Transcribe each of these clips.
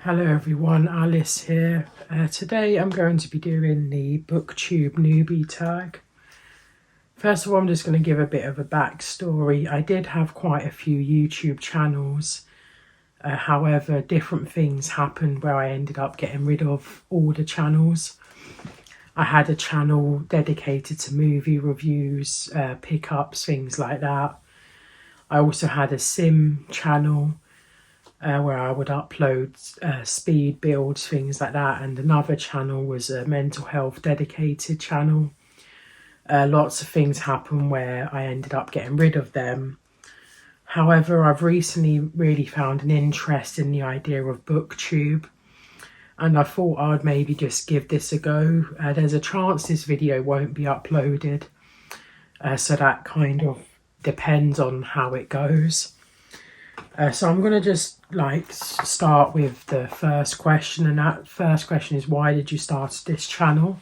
Hello everyone, Alice here. Today I'm going to be doing the BookTube Newbie Tag. First of all, I'm just going to give a bit of a backstory. I did have quite a few YouTube channels. However, different things happened where I ended up getting rid of all the channels. I had a channel dedicated to movie reviews, pickups, things like that. I also had a sim channel where I would upload speed builds, things like that, and another channel was a mental health dedicated channel. Lots of things happened where I ended up getting rid of them. However, I've recently really found an interest in the idea of BookTube, and I thought I'd maybe just give this a go. There's a chance this video won't be uploaded, so that kind of depends on how it goes. So I'm going to just start with the first question, and that first question is, why did you start this channel?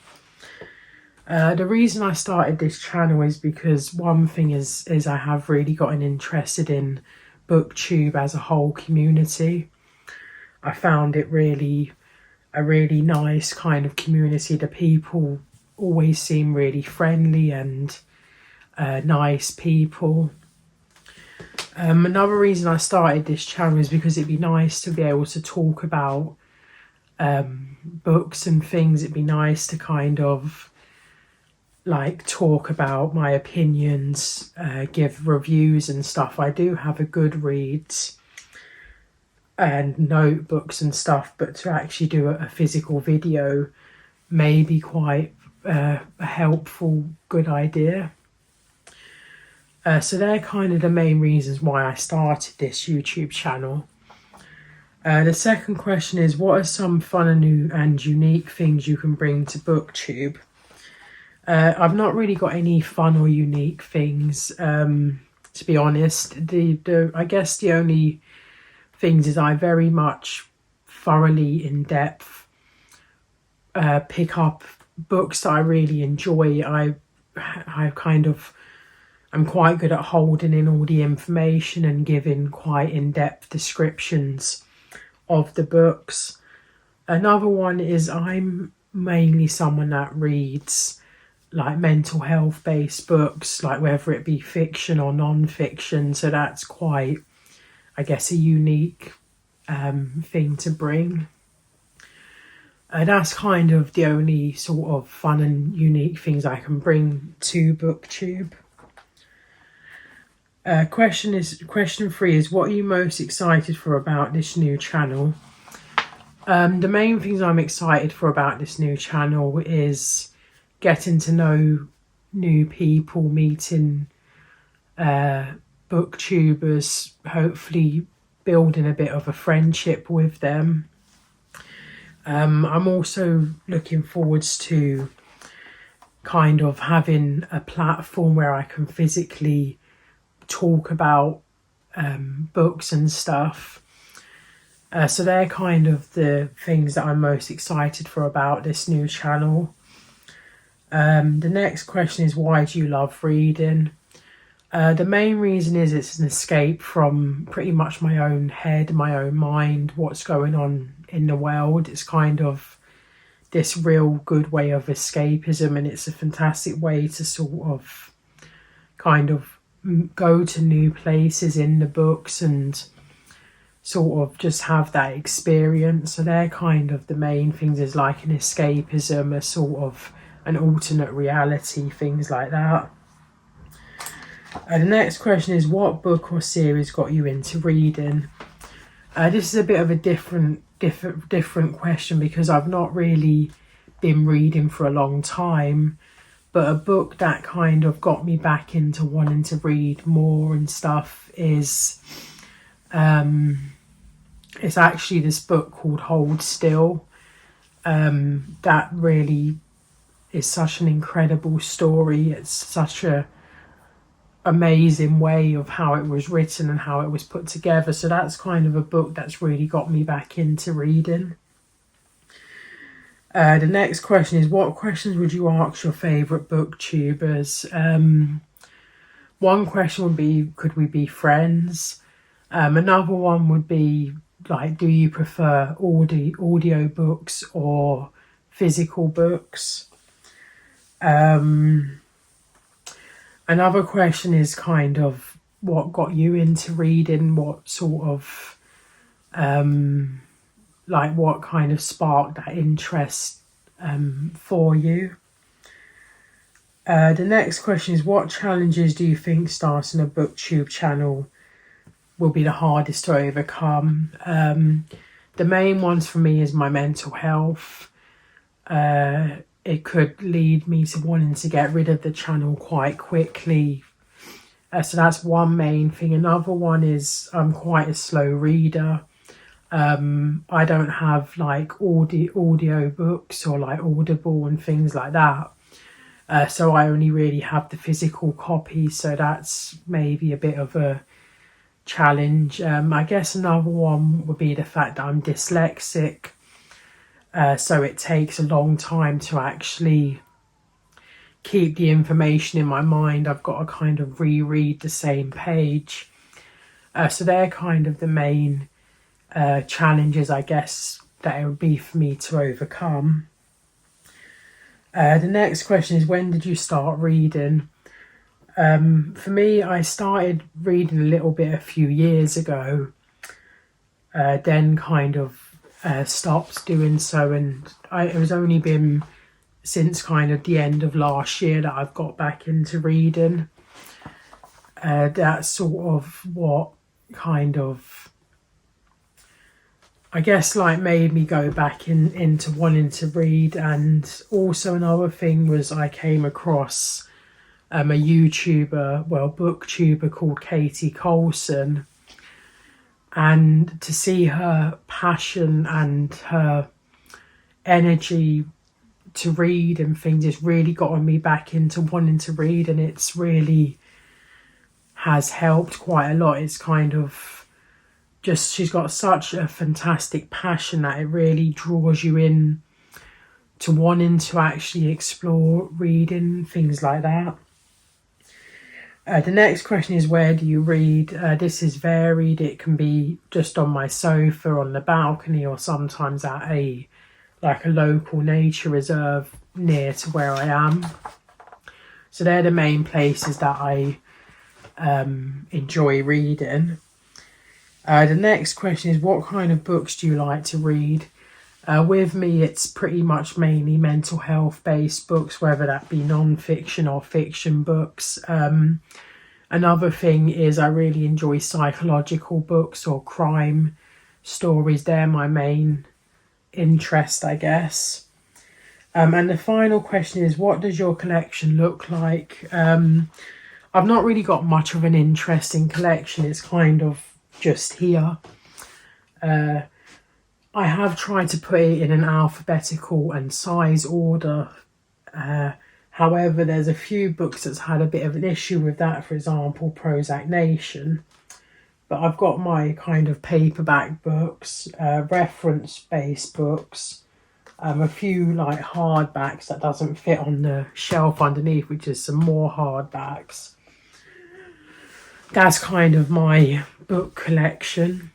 The reason I started this channel is because one thing is I have really gotten interested in BookTube as a whole community. I found it a really nice kind of community. The people always seem really friendly and nice people. Another reason I started this channel is because it'd be nice to be able to talk about books and things. It'd be nice to kind of talk about my opinions, give reviews and stuff. I do have a goodreads and notebooks and stuff, but to actually do a physical video may be quite a helpful, good idea. So they're kind of the main reasons why I started this YouTube channel. The second question is, what are some fun and new and unique things you can bring to BookTube? I've not really got any fun or unique things, to be honest. I guess the only things is I very much thoroughly in-depth pick up books that I really enjoy. I'm quite good at holding in all the information and giving quite in-depth descriptions of the books. Another one is I'm mainly someone that reads mental health based books, whether it be fiction or non-fiction. So that's quite, I guess, a unique thing to bring. That's kind of the only sort of fun and unique things I can bring to BookTube. Question 3 is, what are you most excited for about this new channel? The main things I'm excited for about this new channel is getting to know new people, meeting booktubers, hopefully building a bit of a friendship with them. I'm also looking forwards to kind of having a platform where I can physically talk about books and stuff. So they're kind of the things that I'm most excited for about this new channel. The next question is, why do you love reading? The main reason is it's an escape from pretty much my own head, my own mind, what's going on in the world. It's kind of this real good way of escapism, and it's a fantastic way to sort of kind of go to new places in the books and sort of just have that experience. So they're kind of the main things, is like an escapism, a sort of an alternate reality, things like that. The next question is, what book or series got you into reading? This is a bit of a different question because I've not really been reading for a long time. But a book that kind of got me back into wanting to read more and stuff is it's actually this book called Hold Still. That really is such an incredible story. It's such a amazing way of how it was written and how it was put together. So that's kind of a book that's really got me back into reading. The next question is, what questions would you ask your favourite booktubers? One question would be, could we be friends? Another one would be, like, do you prefer audio books or physical books? Another question is kind of what got you into reading, what sort of, like what kind of sparked that interest for you. The next question is, what challenges do you think starting a BookTube channel will be the hardest to overcome? The main ones for me is my mental health. It could lead me to wanting to get rid of the channel quite quickly. So that's one main thing. Another one is I'm quite a slow reader. I don't have like audio books or like Audible and things like that. So I only really have the physical copy. So that's maybe a bit of a challenge. I guess another one would be the fact that I'm dyslexic. So it takes a long time to actually keep the information in my mind. I've got to kind of reread the same page. So they're kind of the main challenges, I guess, that it would be for me to overcome. The next question is, when did you start reading? For me, I started reading a little bit a few years ago, then kind of stopped doing so, and it was only been since kind of the end of last year that I've got back into reading. That's sort of what kind of, I guess, like made me go back into wanting to read. And also another thing was I came across a booktuber called Katie Colson, and to see her passion and her energy to read and things has really gotten me back into wanting to read, and it's really has helped quite a lot. It's kind of just, she's got such a fantastic passion that it really draws you in to wanting to actually explore reading, things like that. The next question is, where do you read? This is varied. It can be just on my sofa, on the balcony, or sometimes at a local nature reserve near to where I am. So they're the main places that I enjoy reading. The next question is, what kind of books do you like to read? With me, it's pretty much mainly mental health based books, whether that be non-fiction or fiction books. Another thing is I really enjoy psychological books or crime stories. They're my main interest, I guess. And the final question is, what does your collection look like? I've not really got much of an interest in collection. It's kind of just here. I have tried to put it in an alphabetical and size order. However, there's a few books that's had a bit of an issue with that. For example, Prozac Nation. But I've got my kind of paperback books, reference-based books, a few like hardbacks that doesn't fit on the shelf underneath, which is some more hardbacks. That's kind of my book collection.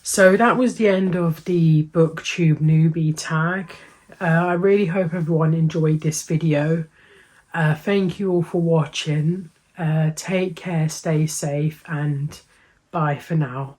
So that was the end of the BookTube Newbie Tag. I really hope everyone enjoyed this video. Thank you all for watching. Take care, stay safe, and bye for now.